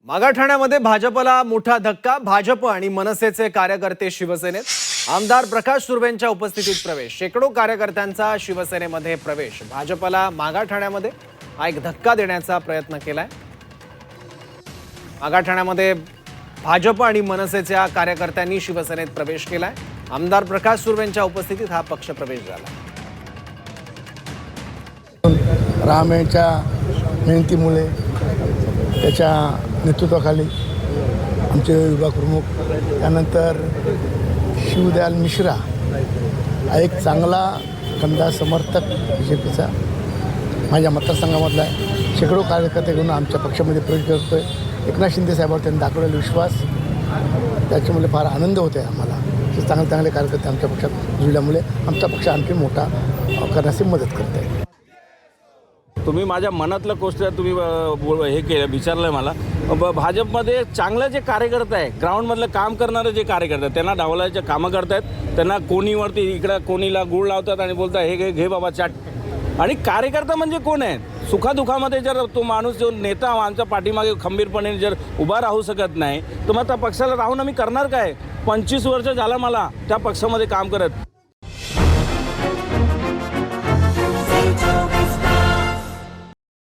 मागाठाण्यामध्ये भाजपला मोठा धक्का. भाजप आणि मनसेचे कार्यकर्ते शिवसेनेत. आमदार प्रकाश सुर्वेंच्या उपस्थितीत प्रवेश. शेकडो कार्यकर्त्यांचा शिवसेनेमध्ये प्रवेश. भाजपला मागाठाण्यामध्ये हा एक धक्का देण्याचा प्रयत्न केलाय. मागाठाण्यामध्ये भाजप आणि मनसेच्या कार्यकर्त्यांनी शिवसेनेत प्रवेश केलाय. आमदार प्रकाश सुर्वेंच्या उपस्थितीत हा पक्ष प्रवेश झाला. राम यांच्या मेहनतीमुळे त्याच्या नेतृत्वाखाली आमचे विभाग प्रमुख त्यानंतर शिवदयाल मिश्रा हा एक चांगला खंदा समर्थक BJPचा माझ्या मतदारसंघामधला आहे. शेकडो कार्यकर्ते घेऊन आमच्या पक्षामध्ये प्रवेश करतो आहे. एकनाथ शिंदे साहेबांवर त्यांनी दाखवलेला विश्वास त्याच्यामुळे फार आनंद होतो आहे आम्हाला. चांगले चांगले कार्यकर्ते आमच्या पक्षात जुळल्यामुळे आमचा पक्ष आणखी मोठा करण्यास मदत करत आहे. तुम्ही माझ्या मनातलं गोष्ट तुम्ही हे केलं विचारलं आहे मला. भाजपमध्ये चांगलं जे कार्यकर्ते आहे, ग्राउंडमधलं काम करणारे जे कार्यकर्ते आहेत, त्यांना डावलायचे कामं करतायत. त्यांना कोणीवरती इकडं कोणीला गुळ लावतात आणि बोलतात हे घे बाबा चाट. आणि कार्यकर्ता म्हणजे कोण आहे? सुखादुखामध्ये जर तो माणूस जो नेता आमच्या पाठीमागे खंबीरपणे जर उभा राहू शकत नाही तर मग त्या पक्षाला राहून आम्ही करणार काय? 25 वर्ष झालं मला त्या पक्षामध्ये काम करत.